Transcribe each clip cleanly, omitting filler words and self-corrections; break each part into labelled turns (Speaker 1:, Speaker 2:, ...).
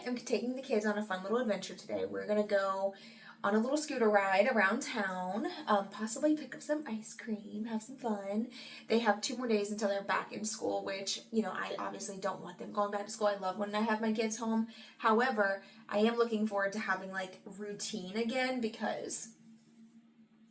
Speaker 1: am taking the kids on a fun little adventure today. We're going to go on a little scooter ride around town, possibly pick up some ice cream, have some fun. They have 2 more days until they're back in school, which, you know, I obviously don't want them going back to school. I love when I have my kids home. However, I am looking forward to having, like, routine again because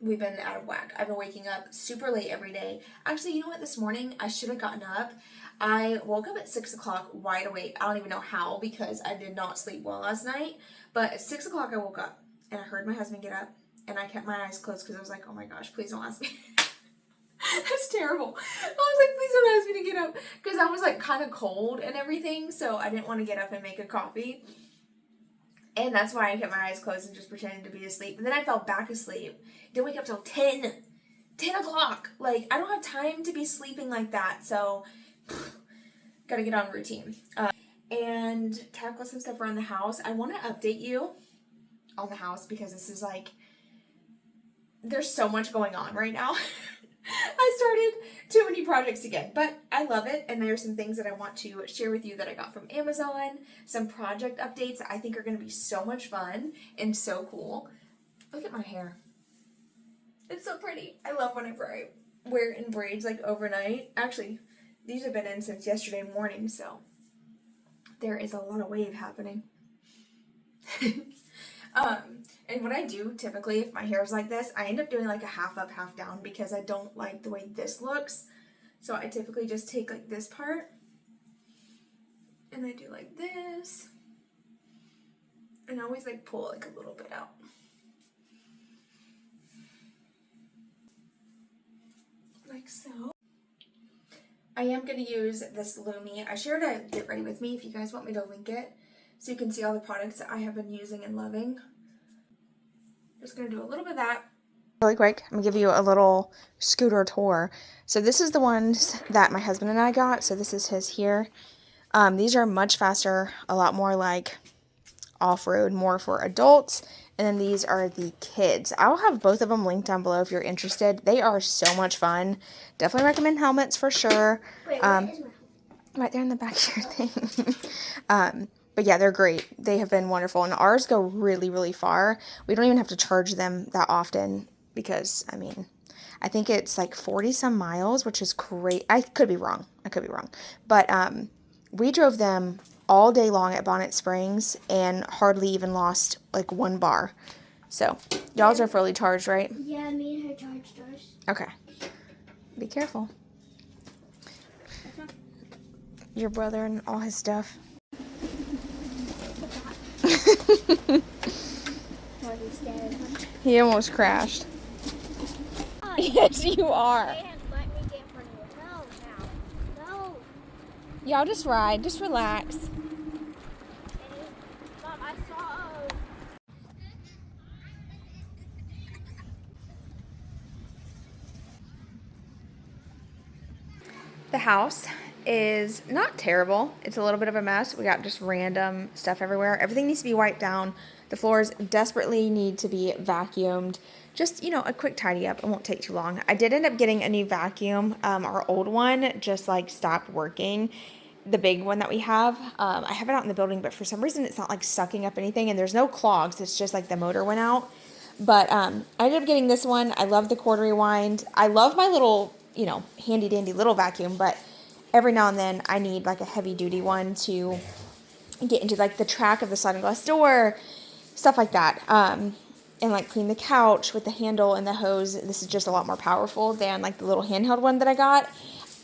Speaker 1: we've been out of whack. I've been waking up super late every day. Actually, you know what? This morning, I should have gotten up. I woke up at 6 o'clock wide awake. I don't even know how because I did not sleep well last night. But at 6 o'clock, I woke up. And I heard my husband get up, and I kept my eyes closed because I was like, oh my gosh, please don't ask me. That's terrible. I was like, please don't ask me to get up. Because I was like kind of cold and everything, so I didn't want to get up and make a coffee. And that's why I kept my eyes closed and just pretended to be asleep. And then I fell back asleep. Didn't wake up till 10 o'clock. Like, I don't have time to be sleeping like that, so gotta get on routine. And tackle some stuff around the house. I want to update you on the house because this is like, there's so much going on right now. I started too many projects again, but I love it, and there's some things that I want to share with you that I got from Amazon, some project updates I think are going to be so much fun and so cool. Look at my hair. It's so pretty. I love whenever I wear it in braids like overnight. Actually, these have been in since yesterday morning, so there is a lot of wave happening. And what I do typically, if my hair is like this, I end up doing like a half up, half down because I don't like the way this looks. So I typically just take like this part and I do like this. And I always like pull like a little bit out. Like so. I am going to use this Lumi. I shared a Get Ready With Me if you guys want me to link it, so you can see all the products that I have been using and loving. Just going to do a little bit of that. Really quick, I'm going to give you a little scooter tour. So this is the ones that my husband and I got. So this is his here. These are much faster, a lot more like off-road, more for adults. And then these are the kids. I'll have both of them linked down below if you're interested. They are so much fun. Definitely recommend helmets for sure.
Speaker 2: Wait, where is my helmet?
Speaker 1: Right there in the back of your thing. But yeah, they're great. They have been wonderful. And ours go really, really far. We don't even have to charge them that often because, I mean, I think it's like 40 some miles, which is great. I could be wrong. But we drove them all day long at Bonnet Springs and hardly even lost like 1 bar. So, y'all's are fully charged, right?
Speaker 2: Yeah, me and her charged ours.
Speaker 1: Okay. Be careful. Your brother and all his stuff. He almost crashed. Yes, you are.
Speaker 2: No.
Speaker 1: Y'all just ride. Just relax.
Speaker 2: Mom, I saw.
Speaker 1: The house is not terrible. It's a little bit of a mess. We got just random stuff everywhere. Everything needs to be wiped down. The floors desperately need to be vacuumed. Just, you know, a quick tidy up. It won't take too long. I did end up getting a new vacuum. Our old one just like stopped working. The big one that we have. I have it out in the building, but for some reason it's not like sucking up anything, and there's no clogs. It's just like the motor went out. But I ended up getting this one. I love the quarter rewind. I love my little, you know, handy dandy little vacuum, but every now and then I need like a heavy duty one to get into like the track of the sliding glass door, stuff like that. And like clean the couch with the handle and the hose. This is just a lot more powerful than like the little handheld one that I got.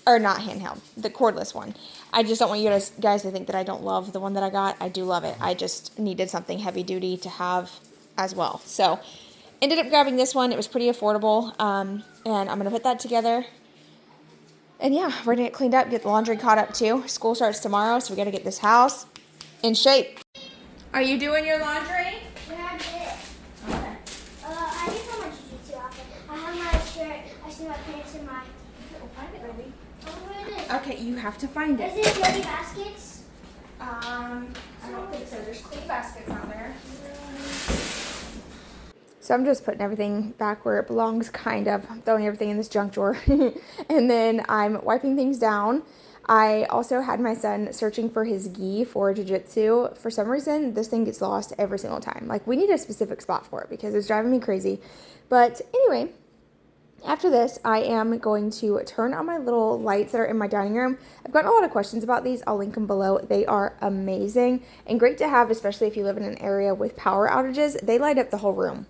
Speaker 1: Or not handheld, the cordless one. I just don't want you guys to think that I don't love the one that I got. I do love it. I just needed something heavy duty to have as well. So ended up grabbing this one. It was pretty affordable. And I'm going to put that together. And yeah, we're going to get cleaned up, get the laundry caught up too. School starts tomorrow, so we got to get this house in shape. Are you doing your laundry?
Speaker 2: Yeah, I did.
Speaker 1: Okay.
Speaker 2: I need some more jiu-jitsu outfit. I have my shirt. I see my pants and my.
Speaker 1: Find it, baby.
Speaker 2: Oh, where it is?
Speaker 1: Okay, you have to find it.
Speaker 2: Is it dirty baskets?
Speaker 1: I don't think so. There's clean baskets on there. So I'm just putting everything back where it belongs, kind of. I'm throwing everything in this junk drawer. And then I'm wiping things down. I also had my son searching for his gi for jiu-jitsu. For some reason, this thing gets lost every single time. Like, we need a specific spot for it because it's driving me crazy. But anyway, after this, I am going to turn on my little lights that are in my dining room. I've gotten a lot of questions about these. I'll link them below. They are amazing and great to have, especially if you live in an area with power outages. They light up the whole room.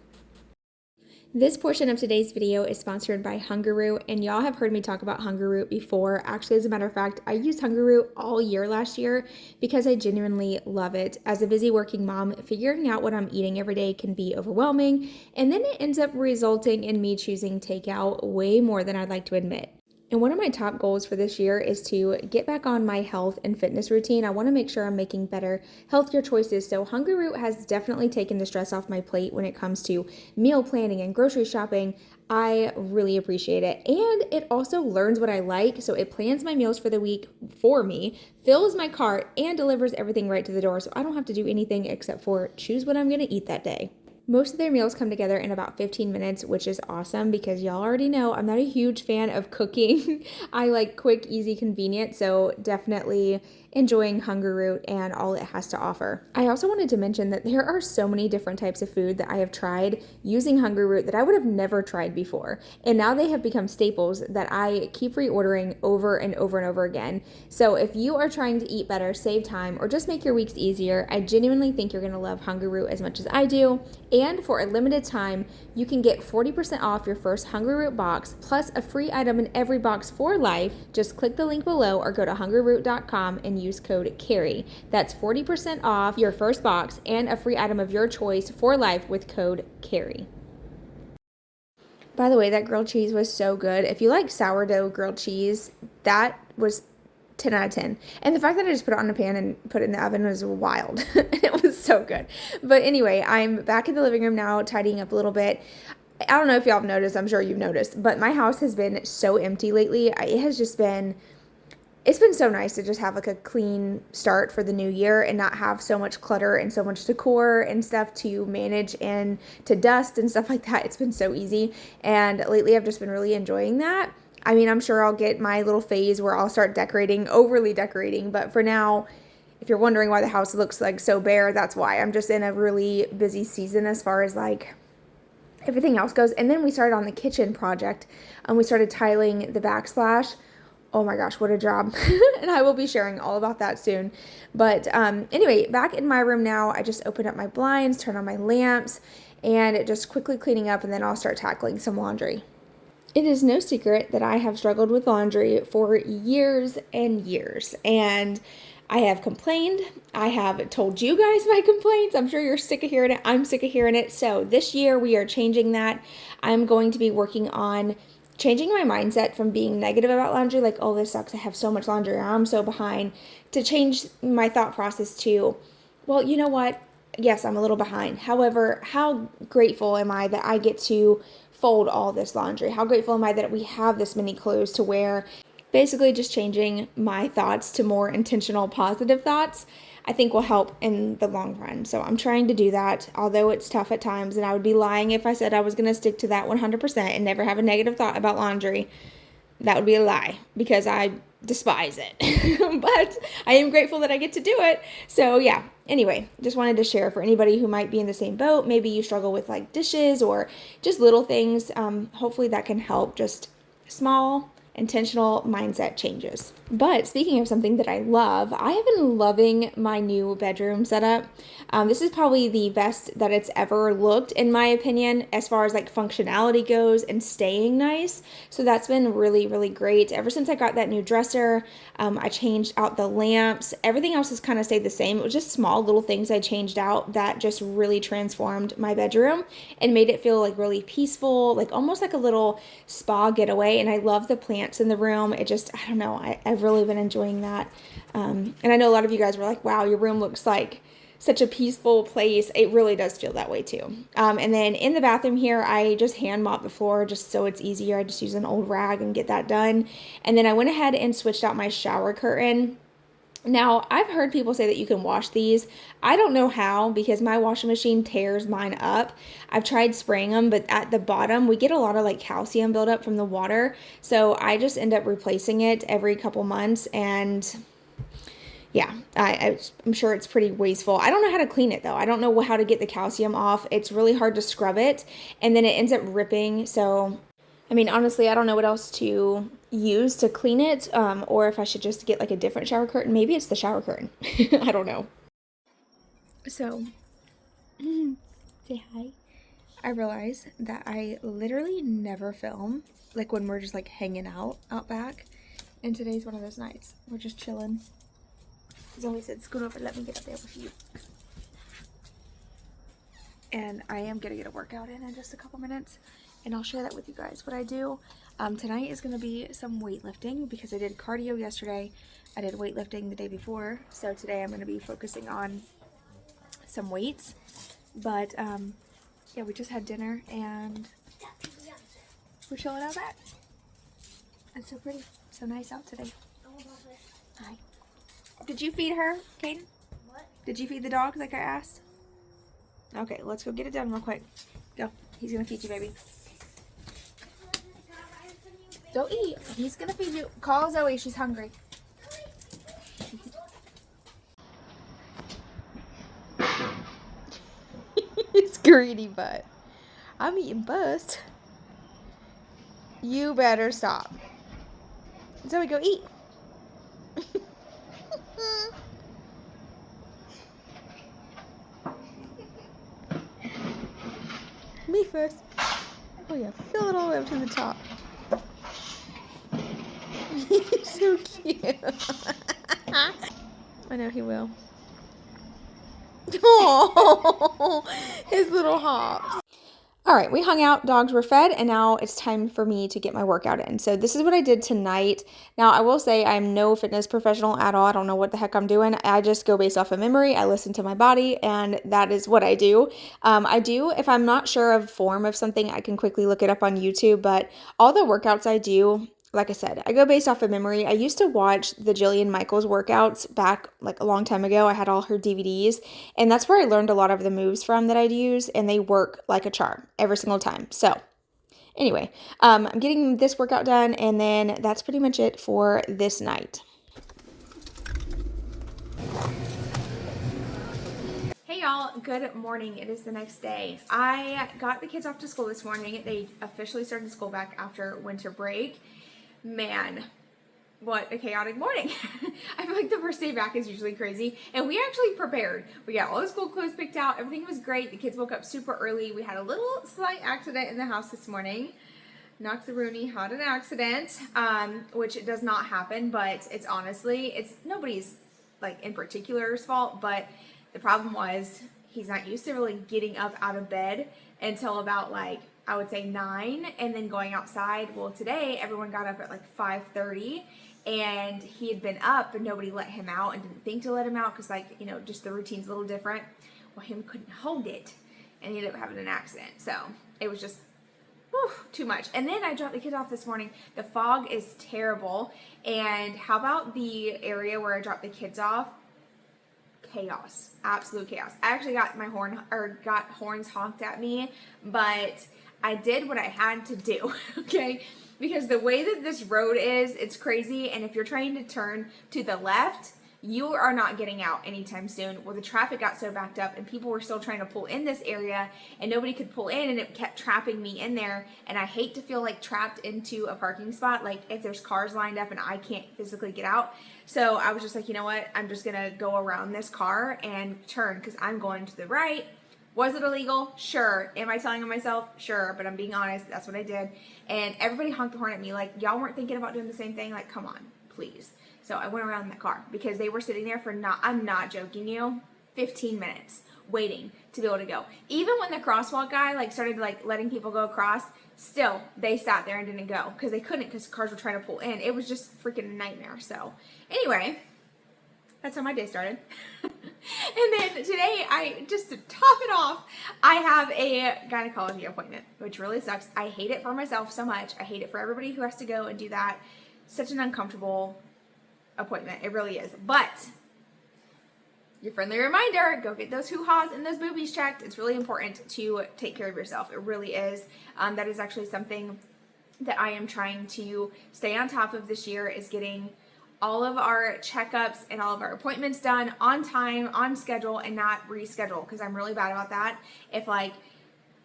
Speaker 1: This portion of today's video is sponsored by Hungryroot, and y'all have heard me talk about Hungryroot before. Actually, as a matter of fact, I used Hungryroot all year last year because I genuinely love it. As a busy working mom, figuring out what I'm eating every day can be overwhelming, and then it ends up resulting in me choosing takeout way more than I'd like to admit. And one of my top goals for this year is to get back on my health and fitness routine. I want to make sure I'm making better, healthier choices. So Hungryroot has definitely taken the stress off my plate when it comes to meal planning and grocery shopping. I really appreciate it. And it also learns what I like. So it plans my meals for the week for me, fills my cart, and delivers everything right to the door. So I don't have to do anything except for choose what I'm going to eat that day. Most of their meals come together in about 15 minutes, which is awesome because y'all already know I'm not a huge fan of cooking. I like quick, easy, convenient, so definitely enjoying Hungryroot and all it has to offer. I also wanted to mention that there are so many different types of food that I have tried using Hungryroot that I would have never tried before. And now they have become staples that I keep reordering over and over and over again. So if you are trying to eat better, save time, or just make your weeks easier, I genuinely think you're going to love Hungryroot as much as I do. And for a limited time, you can get 40% off your first Hungryroot box plus a free item in every box for life. Just click the link below or go to hungryroot.com and use code CARRY. That's 40% off your first box and a free item of your choice for life with code CARRY. By the way, that grilled cheese was so good. If you like sourdough grilled cheese, that was 10 out of 10. And the fact that I just put it on a pan and put it in the oven was wild. It was so good. But anyway, I'm back in the living room now, tidying up a little bit. I don't know if y'all have noticed. I'm sure you've noticed. But my house has been so empty lately. It has just been... It's been so nice to just have like a clean start for the new year and not have so much clutter and so much decor and stuff to manage and to dust and stuff like that. It's been so easy. And lately I've just been really enjoying that. I mean, I'm sure I'll get my little phase where I'll start decorating, overly decorating. But for now, if you're wondering why the house looks like so bare, that's why. I'm just in a really busy season as far as like everything else goes. And then we started on the kitchen project and we started tiling the backsplash. Oh my gosh, what a job. And I will be sharing all about that soon. But anyway, back in my room now, I just opened up my blinds, turned on my lamps, and just quickly cleaning up, and then I'll start tackling some laundry. It is no secret that I have struggled with laundry for years and years. And I have complained. I have told you guys my complaints. I'm sure you're sick of hearing it. I'm sick of hearing it. So this year we are changing that. I'm going to be working on changing my mindset from being negative about laundry, like, oh, this sucks, I have so much laundry, I'm so behind, to change my thought process to, well, you know what? Yes, I'm a little behind. However, how grateful am I that I get to fold all this laundry? How grateful am I that we have this many clothes to wear? Basically, just changing my thoughts to more intentional, positive thoughts, I think will help in the long run. So I'm trying to do that, although it's tough at times, and I would be lying if I said I was going to stick to that 100% and never have a negative thought about laundry. That would be a lie because I despise it. But I am grateful that I get to do it. So yeah, anyway, just wanted to share for anybody who might be in the same boat. Maybe you struggle with like dishes or just little things. Hopefully that can help, just small intentional mindset changes. But speaking of something that I love, I have been loving my new bedroom setup. This is probably the best that it's ever looked, in my opinion, as far as like functionality goes and staying nice. So that's been really, really great. Ever since I got that new dresser, I changed out the lamps. Everything else has kind of stayed the same. It was just small little things I changed out that just really transformed my bedroom and made it feel like really peaceful, like almost like a little spa getaway. And I love the plants in the room. It just, I don't know, I've really been enjoying that. And I know a lot of you guys were like, wow, your room looks like such a peaceful place. It really does feel that way too. And then in the bathroom here, I just hand mop the floor just so it's easier. I just use an old rag and get that done. And then I went ahead and switched out my shower curtain. Now, I've heard people say that you can wash these. I don't know how because my washing machine tears mine up. I've tried spraying them, but at the bottom, we get a lot of like calcium buildup from the water. So I just end up replacing it every couple months. And yeah, I'm sure it's pretty wasteful. I don't know how to clean it though. I don't know how to get the calcium off. It's really hard to scrub it, and then it ends up ripping. So I mean, honestly, I don't know what else to use to clean it, or if I should just get like a different shower curtain. Maybe it's the shower curtain. I don't know. So, say hi. I realize that I literally never film, like when we're just like hanging out back. And today's one of those nights. We're just chilling. Zoe said, scoot over, let me get up there with you. And I am gonna get a workout in just a couple minutes, and I'll share that with you guys what I do. Tonight is gonna be some weightlifting because I did cardio yesterday. I did weightlifting the day before, so today I'm gonna be focusing on some weights. But yeah, we just had dinner and we're chilling out back. It's so pretty, so nice out today. Hi. Did you feed her, Kaden?
Speaker 2: What?
Speaker 1: Did you feed the dog like I asked? Okay, let's go get it done real quick. Go. He's gonna feed you, baby. Don't eat. He's gonna feed you. Call Zoe. She's hungry. It's greedy butt. I'm eating bust. You better stop. Zoe, go eat. Me first. Oh yeah, fill it all the way up to the top. He's so cute. I know he will. Oh, his little hops. All right, we hung out, dogs were fed, and now it's time for me to get my workout in. So this is what I did tonight. Now, I will say I'm no fitness professional at all. I don't know what the heck I'm doing. I just go based off of memory. I listen to my body, and that is what I do. If I'm not sure of form of something, I can quickly look it up on YouTube, but all the workouts I do, like I said, I go based off of memory. I used to watch the Jillian Michaels workouts back like a long time ago. I had all her DVDs, and that's where I learned a lot of the moves from that I'd use, and they work like a charm every single time. So anyway, I'm getting this workout done, and then that's pretty much it for this night. Hey y'all, good morning. It is the next day. I got the kids off to school this morning. They officially started school back after winter break. Man, what a chaotic morning. I feel like the first day back is usually crazy, and we actually prepared. We got all the school clothes picked out. Everything was great. The kids woke up super early. We had a little slight accident in the house this morning. Knocked the Rooney had an accident, which it does not happen, but it's nobody's like in particular's fault, but the problem was he's not used to really getting up out of bed until about like I would say 9, and then going outside. Well, today everyone got up at like 5:30, and he had been up, but nobody let him out and didn't think to let him out because just the routine's a little different. Well, him couldn't hold it, and he ended up having an accident. So it was just too much. And then I dropped the kids off this morning. The fog is terrible. And how about the area where I dropped the kids off? Chaos, absolute chaos. I actually got got horns honked at me, but I did what I had to do, okay? Because the way that this road is, it's crazy, and if you're trying to turn to the left, you are not getting out anytime soon. Well, the traffic got so backed up, and people were still trying to pull in this area, and nobody could pull in, and it kept trapping me in there, and I hate to feel like trapped into a parking spot, like if there's cars lined up and I can't physically get out. So I was just like, you know what, I'm just gonna go around this car and turn, because I'm going to the right. Was it illegal? Sure. Am I telling on myself? Sure. But I'm being honest. That's what I did. And everybody honked the horn at me. Like, y'all weren't thinking about doing the same thing? Like, come on, please. So I went around that car because they were sitting there for I'm not joking you, 15 minutes waiting to be able to go. Even when the crosswalk guy started letting people go across, still they sat there and didn't go because they couldn't because cars were trying to pull in. It was just freaking a nightmare. So anyway, that's how my day started. And then today, just to top it off, I have a gynecology appointment, which really sucks. I hate it for myself so much. I hate it for everybody who has to go and do that. Such an uncomfortable appointment. It really is. But your friendly reminder, go get those hoo-haws and those boobies checked. It's really important to take care of yourself. It really is. That is actually something that I am trying to stay on top of this year, is getting all of our checkups and all of our appointments done on time, on schedule, and not reschedule, because I'm really bad about that. If like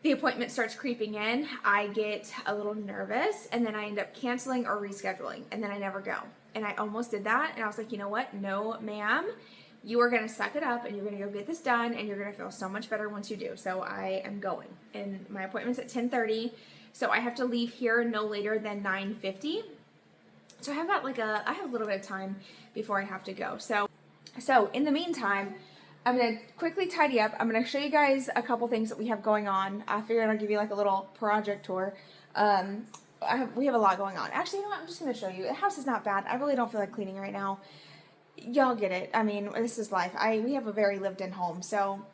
Speaker 1: the appointment starts creeping in, I get a little nervous and then I end up canceling or rescheduling, and then I never go. And I almost did that, and I was like, you know what? No, ma'am. You are going to suck it up and you're going to go get this done, and you're going to feel so much better once you do. So I am going, and my appointment's at 10:30. So I have to leave here no later than 9:50. So I have about I have a little bit of time before I have to go. So in the meantime, I'm going to quickly tidy up. I'm going to show you guys a couple things that we have going on. I figured I'd give you like a little project tour. We have a lot going on. Actually, you know what? I'm just going to show you. The house is not bad. I really don't feel like cleaning right now. Y'all get it. I mean, this is life. We have a very lived-in home, so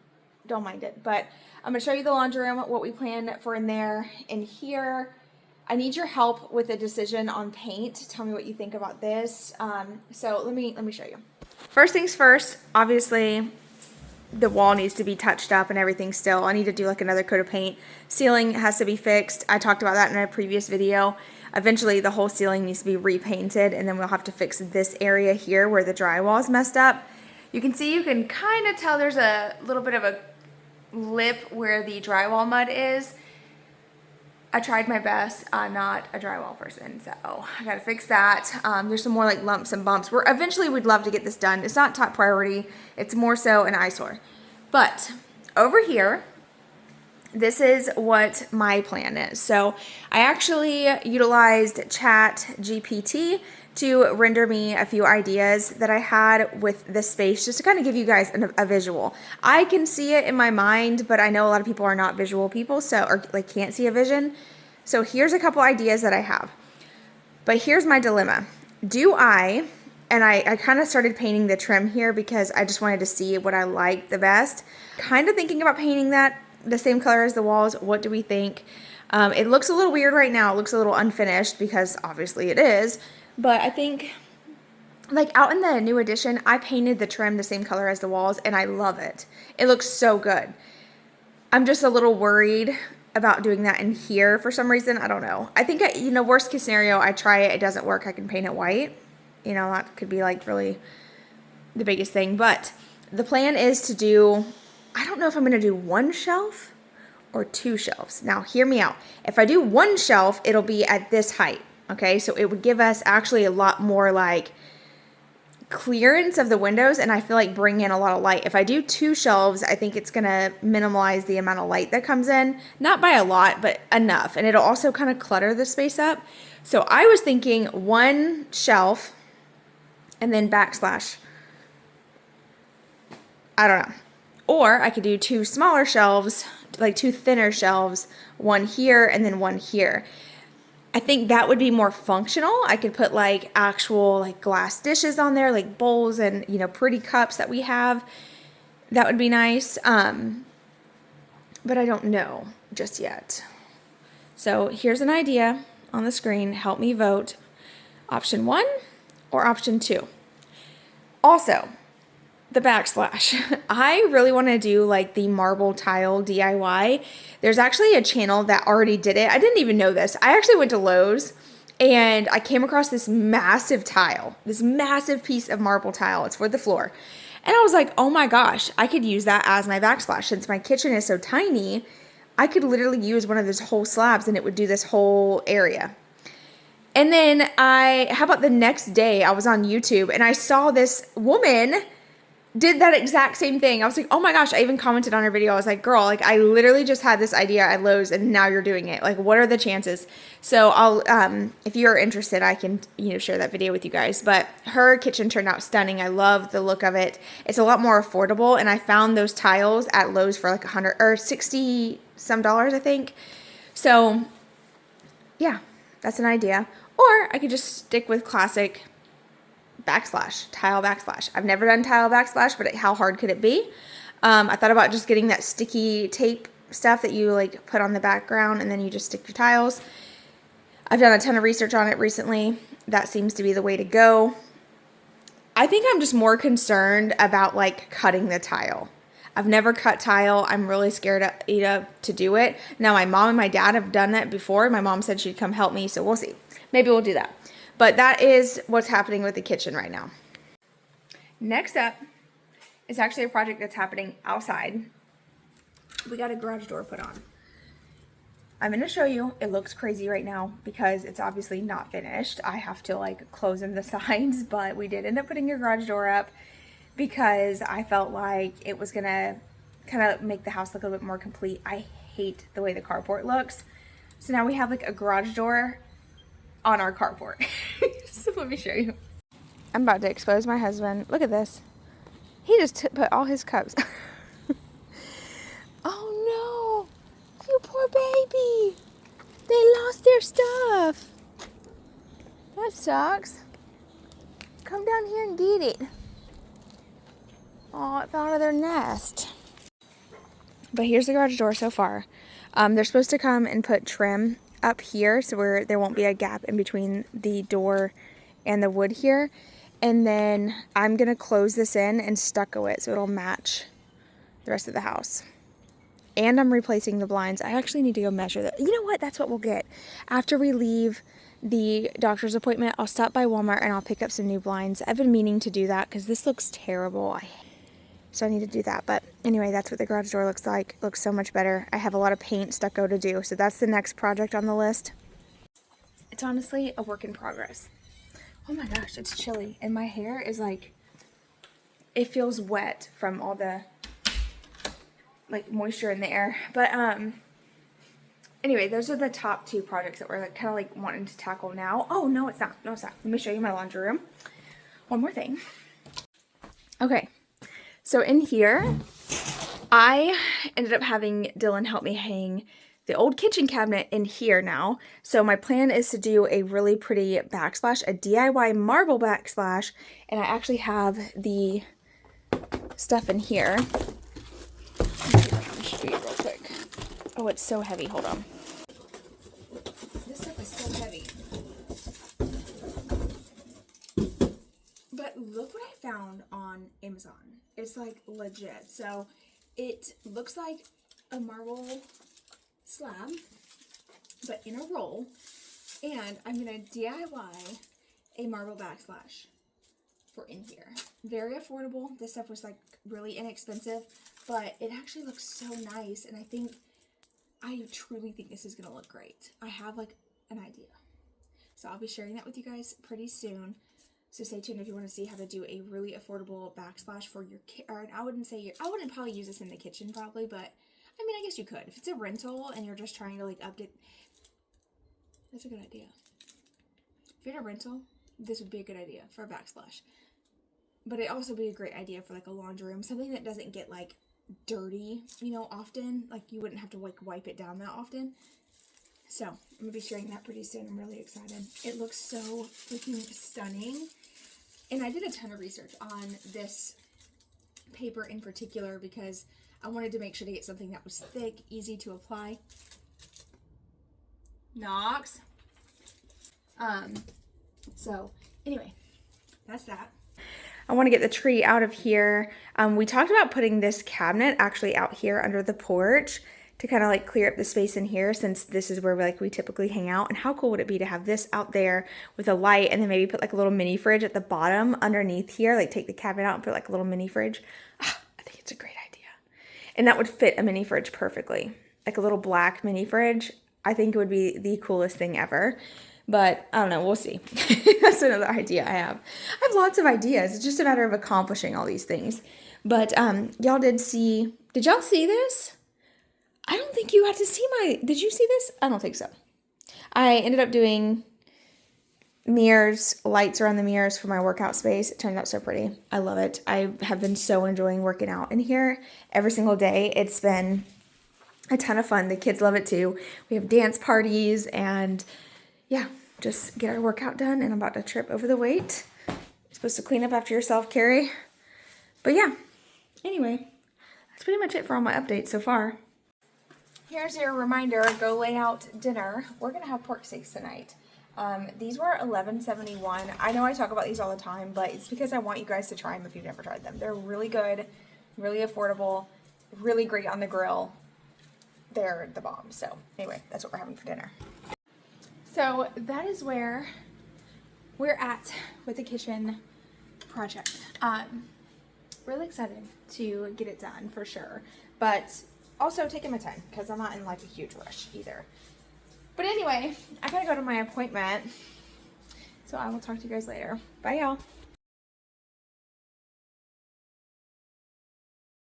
Speaker 1: don't mind it. But I'm going to show you the laundry room, what we plan for in there. In here, I need your help with a decision on paint. Tell me what you think about this. So let me show you. First things first, obviously, the wall needs to be touched up and everything still. I need to do like another coat of paint. Ceiling has to be fixed. I talked about that in a previous video. Eventually the whole ceiling needs to be repainted, and then we'll have to fix this area here where the drywall is messed up. You can kind of tell there's a little bit of a lip where the drywall mud is. I tried my best. I'm not a drywall person, so I gotta fix that. There's some more like lumps and bumps. Eventually we'd love to get this done. It's not top priority. It's more so an eyesore. But over here, this is what my plan is. So I actually utilized Chat GPT to render me a few ideas that I had with this space, just to kind of give you guys a visual. I can see it in my mind, but I know a lot of people are not visual people, or like can't see a vision. So here's a couple ideas that I have. But here's my dilemma. I kind of started painting the trim here because I just wanted to see what I liked the best. Kind of thinking about painting that the same color as the walls. What do we think? It looks a little weird right now. It looks a little unfinished because obviously it is. But I think like out in the new edition, I painted the trim the same color as the walls, and I love it. It looks so good. I'm just a little worried about doing that in here for some reason. I don't know. I think, worst case scenario, I try it. It doesn't work. I can paint it white. That could be like really the biggest thing. But the plan is to do, I don't know if I'm going to do one shelf or two shelves. Now, hear me out. If I do one shelf, it'll be at this height. Okay, so it would give us actually a lot more like clearance of the windows, and I feel like bring in a lot of light. If I do two shelves, I think it's gonna minimize the amount of light that comes in, not by a lot, but enough, and it'll also kind of clutter the space up. So I was thinking one shelf and then backslash. I don't know. Or I could do two smaller shelves, like two thinner shelves, one here and then one here. I think that would be more functional. I could put like actual like glass dishes on there, like bowls and, pretty cups that we have. That would be nice. But I don't know just yet. So here's an idea on the screen. Help me vote. Option 1 or option 2. Also, the backslash. I really want to do like the marble tile DIY. There's actually a channel that already did it. I didn't even know this. I actually went to Lowe's and I came across this massive tile, this massive piece of marble tile. It's for the floor. And I was like, oh my gosh, I could use that as my backsplash. Since my kitchen is so tiny, I could literally use one of those whole slabs and it would do this whole area. And then how about the next day I was on YouTube and I saw this woman did that exact same thing. I was like, oh my gosh, I even commented on her video. I was like, girl, like I literally just had this idea at Lowe's and now you're doing it. Like, what are the chances? So I'll, if you're interested, I can, share that video with you guys. But her kitchen turned out stunning. I love the look of it. It's a lot more affordable. And I found those tiles at Lowe's for like $100 or $60 some, I think. So yeah, that's an idea. Or I could just stick with classic tile backslash. I've never done tile backslash, but how hard could it be? I thought about just getting that sticky tape stuff that you like put on the background and then you just stick your tiles. I've done a ton of research on it recently. That seems to be the way to go. I think I'm just more concerned about like cutting the tile. I've never cut tile. I'm really scared to do it. Now my mom and my dad have done that before. My mom said she'd come help me, so we'll see. Maybe we'll do that. But that is what's happening with the kitchen right now. Next up is actually a project that's happening outside. We got a garage door put on. I'm going to show you. It looks crazy right now because it's obviously not finished. I have to like close in the sides, but we did end up putting a garage door up because I felt like it was going to kind of make the house look a little bit more complete. I hate the way the carport looks. So now we have like a garage door on our carport. So let me show you. I'm about to expose my husband. Look at this. He just put all his cups. Oh no, you poor baby. They lost their stuff. That sucks. Come down here and get it. Oh, it fell out of their nest. But here's the garage door so far. They're supposed to come and put trim up here so where there won't be a gap in between the door and the wood here. And then I'm going to close this in and stucco it so it'll match the rest of the house. And I'm replacing the blinds. I actually need to go measure that. You know what? That's what we'll get. After we leave the doctor's appointment, I'll stop by Walmart and I'll pick up some new blinds. I've been meaning to do that because this looks terrible. So I need to do that. But anyway, that's what the garage door looks like. It looks so much better. I have a lot of paint stucco to do. So that's the next project on the list. It's honestly a work in progress. Oh my gosh, it's chilly. And my hair is like, it feels wet from all the like moisture in the air. But anyway, those are the top two projects that we're like kind of like wanting to tackle now. Oh no, it's not. No, it's not. Let me show you my laundry room. One more thing. Okay, so in here, I ended up having Dylan help me hang the old kitchen cabinet in here now. So my plan is to do a really pretty backsplash, a DIY marble backsplash, and I actually have the stuff in here. Let me show you real quick. Oh, it's so heavy. Hold on. This stuff is so heavy. But look what I found on Amazon. It's like legit. So it looks like a marble slab, but in a roll. And I'm going to DIY a marble backsplash for in here. Very affordable. This stuff was like really inexpensive, but it actually looks so nice. And I truly think this is going to look great. I have like an idea. So I'll be sharing that with you guys pretty soon. So stay tuned if you want to see how to do a really affordable backsplash for your or I wouldn't probably use this in the kitchen probably, but I mean, I guess you could. If it's a rental and you're just trying to like update, that's a good idea. If you're in a rental, this would be a good idea for a backsplash. But it'd also be a great idea for like a laundry room, something that doesn't get like dirty, you know, often. Like you wouldn't have to like wipe it down that often. So I'm gonna be sharing that pretty soon. I'm really excited. It looks so freaking stunning. And I did a ton of research on this paper in particular because I wanted to make sure to get something that was thick, easy to apply. Knox. So anyway, that's that. I want to get the tree out of here. We talked about putting this cabinet actually out here under the porch to kind of like clear up the space in here since this is where we typically hang out. And how cool would it be to have this out there with a light and then maybe put like a little mini fridge at the bottom underneath here, like take the cabinet out and put like a little mini fridge. I think it's a great idea. And that would fit a mini fridge perfectly. Like a little black mini fridge. I think it would be the coolest thing ever. But I don't know, we'll see. That's another idea I have. I have lots of ideas. It's just a matter of accomplishing all these things. But y'all did y'all see this? I don't think you had to see did you see this? I don't think so. I ended up doing mirrors, lights around the mirrors for my workout space. It turned out so pretty. I love it. I have been so enjoying working out in here every single day. It's been a ton of fun. The kids love it too. We have dance parties and yeah, just get our workout done. And I'm about to trip over the weight. You're supposed to clean up after yourself, Carrie. But yeah, anyway, that's pretty much it for all my updates so far. Here's your reminder, go lay out dinner. We're going to have pork steaks tonight. These were $11.71. I know I talk about these all the time, but it's because I want you guys to try them if you've never tried them. They're really good, really affordable, really great on the grill. They're the bomb. So anyway, that's what we're having for dinner. So that is where we're at with the kitchen project. Really excited to get it done for sure, but also taking my time because I'm not in like a huge rush either. But anyway, I gotta go to my appointment, so I will talk to you guys later. Bye, y'all.